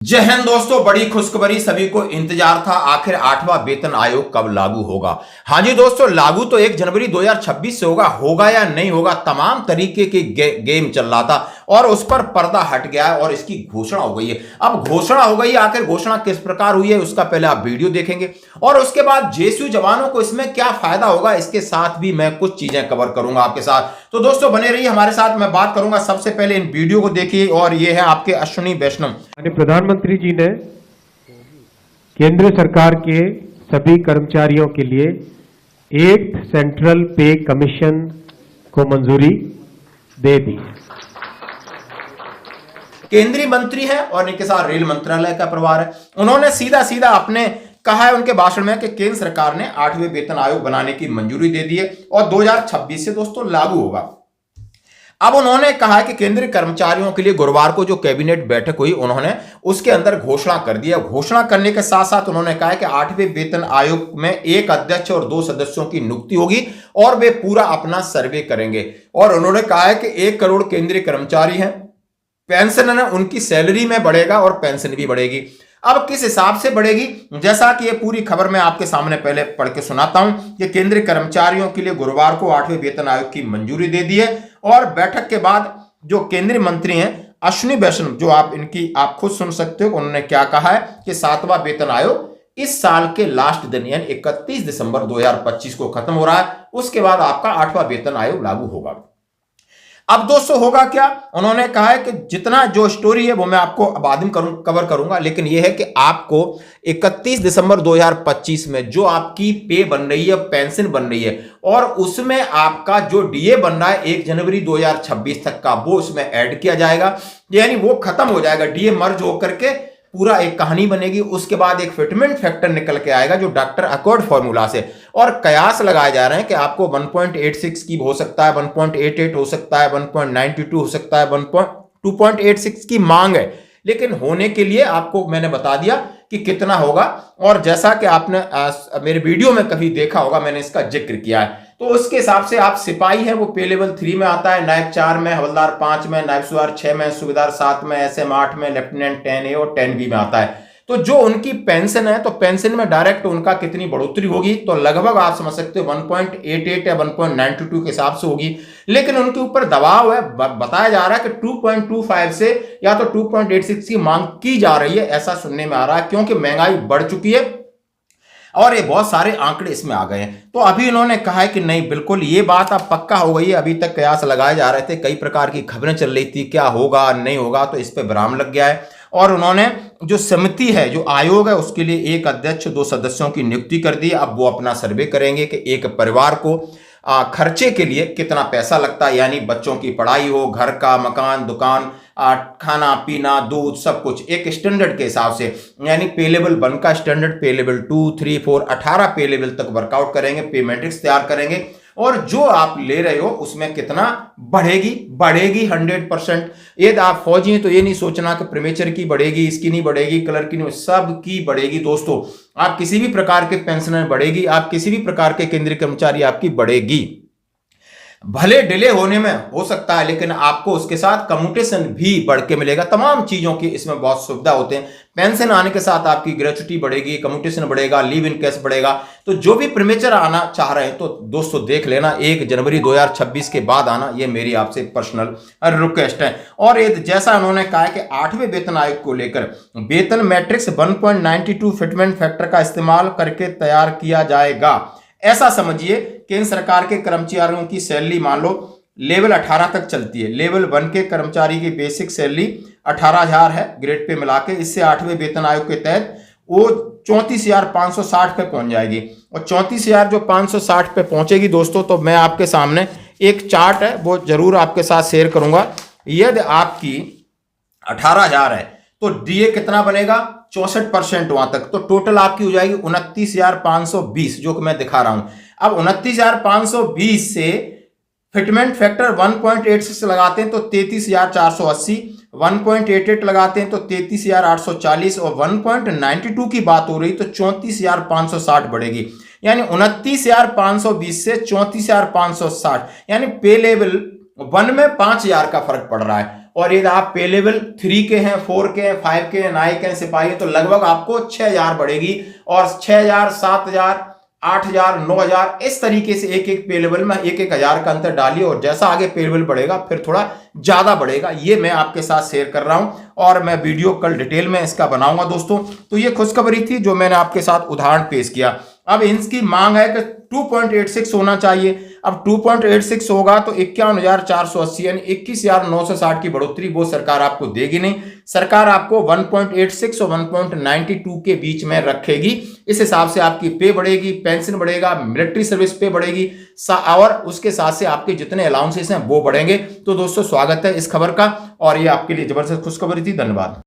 जय हिंद दोस्तों, बड़ी खुशखबरी सभी को इंतजार था। आखिर 8वां वेतन आयोग कब लागू होगा। हाँ जी दोस्तों, लागू तो 1 जनवरी 2026 से होगा या नहीं होगा, तमाम तरीके के गेम चल रहा था और उस पर पर्दा हट गया है और इसकी घोषणा हो गई है। अब घोषणा हो गई है, आखिर घोषणा किस प्रकार हुई है उसका पहले आप वीडियो देखेंगे और उसके बाद जेएसयू जवानों को इसमें क्या फायदा होगा, इसके साथ भी मैं कुछ चीजें कवर करूंगा आपके साथ। तो दोस्तों बने रहिए हमारे साथ, मैं बात करूंगा। सबसे पहले इन वीडियो को देखिए और ये है आपके अश्विनी वैष्णव। प्रधानमंत्री जी ने केंद्र सरकार के सभी कर्मचारियों के लिए 8th सेंट्रल पे कमीशन को मंजूरी दे दी। केंद्रीय मंत्री है और इनके साथ रेल मंत्रालय का प्रभार है। उन्होंने सीधा सीधा अपने कहा है उनके भाषण में कि केंद्र सरकार ने 8वें वेतन आयोग बनाने की मंजूरी दे दी है और 2026 से दोस्तों लागू होगा। अब उन्होंने कहा है कि केंद्रीय कर्मचारियों के लिए गुरुवार को जो कैबिनेट बैठक हुई, उन्होंने उसके अंदर घोषणा कर दी है। घोषणा करने के साथ साथ उन्होंने कहा है कि 8वें वेतन आयोग में एक अध्यक्ष और 2 सदस्यों की नियुक्ति होगी और वे पूरा अपना सर्वे करेंगे। और उन्होंने कहा है कि 1 करोड़ केंद्रीय कर्मचारी हैं, पेंशन है उनकी सैलरी में बढ़ेगा और पेंशन भी बढ़ेगी। अब किस हिसाब से बढ़ेगी, जैसा कि ये पूरी खबर मैं आपके सामने पहले पढ़ के सुनाता हूं कि केंद्रीय कर्मचारियों के लिए गुरुवार को 8वें वेतन आयोग की मंजूरी दे दी है और बैठक के बाद जो केंद्रीय मंत्री हैं अश्विनी वैष्णव, जो आप खुद सुन सकते हो, उन्होंने क्या कहा है कि 7वां वेतन आयोग इस साल के लास्ट दिन यानी 31 दिसंबर 2025 को खत्म हो रहा है। उसके बाद आपका 8वां वेतन आयोग लागू होगा। अब दोस्तों होगा क्या, उन्होंने कहा है कि जितना जो स्टोरी है वो मैं आपको बाद में कवर करूंगा, लेकिन यह है कि आपको 31 दिसंबर 2025 में जो आपकी पे बन रही है, पेंशन बन रही है और उसमें आपका जो डीए बन रहा है 1 जनवरी 2026 तक का, वो उसमें ऐड किया जाएगा। यानी वो खत्म हो जाएगा, डीए मर्ज होकर के पूरा एक कहानी बनेगी। उसके बाद एक फिटमेंट फैक्टर निकल के आएगा जो डॉक्टर अकॉर्ड फॉर्मूला से, और कयास लगाए जा रहे हैं कि आपको 1.86 की हो सकता है, 1.88 हो सकता है, 1.92 हो सकता है, 2.86 की मांग है, लेकिन होने के लिए आपको मैंने बता दिया कि कितना होगा। और जैसा कि आपने मेरे वीडियो में कभी देखा होगा, मैंने इसका जिक्र किया है, तो उसके हिसाब से आप सिपाही है वो पे लेवल 3 में आता है, नायब 4 में, हवलदार 5 में, नायब सुबेदार 6 में, सुबेदार 7 में, एसएम 8 में, लेफ्टिनेंट 10A और 10B में आता है। तो जो उनकी पेंशन है, तो पेंशन में डायरेक्ट उनका कितनी बढ़ोतरी होगी, तो लगभग आप समझ सकते हो 1.88 या 1.92 के हिसाब से होगी। लेकिन उनके ऊपर दबाव है, बताया जा रहा है कि 2.25 से या तो 2.86 की मांग की जा रही है, ऐसा सुनने में आ रहा है, क्योंकि महंगाई बढ़ चुकी है और ये बहुत सारे आंकड़े इसमें आ गए हैं। तो अभी उन्होंने कहा है कि नहीं, बिल्कुल ये बात अब पक्का हो गई है। अभी तक कयास लगाए जा रहे थे, कई प्रकार की खबरें चल रही थी क्या होगा नहीं होगा, तो इस पे विराम लग गया है और उन्होंने जो समिति है, जो आयोग है, उसके लिए 1 अध्यक्ष 2 सदस्यों की नियुक्ति कर दी। अब वो अपना सर्वे करेंगे कि एक परिवार को खर्चे के लिए कितना पैसा लगता है, यानी बच्चों की पढ़ाई हो, घर का, मकान, दुकान, खाना पीना, दूध, सब कुछ एक स्टैंडर्ड के हिसाब से, यानी पे लेवल 1 का स्टैंडर्ड, पे लेवल 2, 3, 4, 18 पे लेवल तक वर्कआउट करेंगे, पे मैट्रिक्स तैयार करेंगे और जो आप ले रहे हो उसमें कितना बढ़ेगी 100%। ये आप फौजी हैं तो ये नहीं सोचना कि प्रीमेचर की बढ़ेगी, इसकी नहीं बढ़ेगी, कलर की नहीं, सब की बढ़ेगी दोस्तों। आप किसी भी प्रकार के पेंशनर बढ़ेगी, आप किसी भी प्रकार के केंद्रीय कर्मचारी आपकी बढ़ेगी। भले डिले होने में हो सकता है, लेकिन आपको उसके साथ कम्यूटेशन भी बढ़ के मिलेगा। तमाम चीजों की इसमें बहुत सुविधा होते हैं। पेंशन आने के साथ आपकी ग्रेच्युटी बढ़ेगी, कम्यूटेशन बढ़ेगा, लीव इन कैश बढ़ेगा। तो जो भी प्रीमेचर आना चाह रहे हैं तो दोस्तों देख लेना, 1 जनवरी 2026 के बाद आना, ये मेरी आपसे पर्सनल रिक्वेस्ट है। और ये जैसा उन्होंने कहा है कि 8वें वेतन आयोग को लेकर वेतन मैट्रिक्स 1.92 फिटमेंट फैक्टर का इस्तेमाल करके तैयार किया जाएगा। ऐसा समझिए, केंद्र सरकार के कर्मचारियों की सैलरी मान लो लेवल 18 तक चलती है। लेवल 1 के कर्मचारी की बेसिक सैलरी 18,000 है ग्रेड पे मिला के। इससे 8वें वेतन आयोग के तहत वो 34,560 पे पहुंच जाएगी और 34,000 जो 560 पे पहुंचेगी दोस्तों, तो मैं आपके सामने एक चार्ट है वो जरूर आपके साथ शेयर करूंगा। यदि आपकी 18,000 है तो डीए कितना बनेगा, 64% वहां तक, तो टोटल आपकी हो जाएगी 29,520, जो कि मैं दिखा रहा हूं। अब 29,520 से फिटमेंट फैक्टर 1.86 लगाते हैं तो 33,480, 1.88 लगाते हैं तो 33,840 और 1.92 की बात हो रही तो 34,560 बढ़ेगी। यानी 29,520 से 34,560, यानी पे लेवल 1 में 5,000 का फर्क पड़ रहा है। और यदि आप पे लेवल 3 के हैं, 4 के हैं, 5 के हैं, 9 के हैं, सिपाही हैं, तो लगभग आपको 6000 बढ़ेगी। और 6000, 7000, 8000, 9000 इस तरीके से एक एक पे लेवल में 1000 का अंतर डालिए, और जैसा आगे पे लेवल बढ़ेगा फिर थोड़ा ज्यादा बढ़ेगा। ये मैं आपके साथ शेयर कर रहा हूं, और मैं वीडियो कल डिटेल में इसका बनाऊंगा दोस्तों। तो ये खुशखबरी थी जो मैंने आपके साथ उदाहरण पेश किया। अब इनकी मांग है कि 2.86 होना चाहिए। अब 2.86 होगा तो 51,480 यानी 21,960 की बढ़ोतरी वो सरकार आपको देगी नहीं। सरकार आपको 1.86 और 1.92 के बीच में रखेगी। इस हिसाब से आपकी पे बढ़ेगी, पेंशन बढ़ेगा, मिलिट्री सर्विस पे बढ़ेगी, और उसके साथ से आपके जितने अलाउंसेस हैं वो बढ़ेंगे। तो दोस्तों स्वागत है इस खबर का, और ये आपके लिए जबरदस्त खुशखबरी थी। धन्यवाद।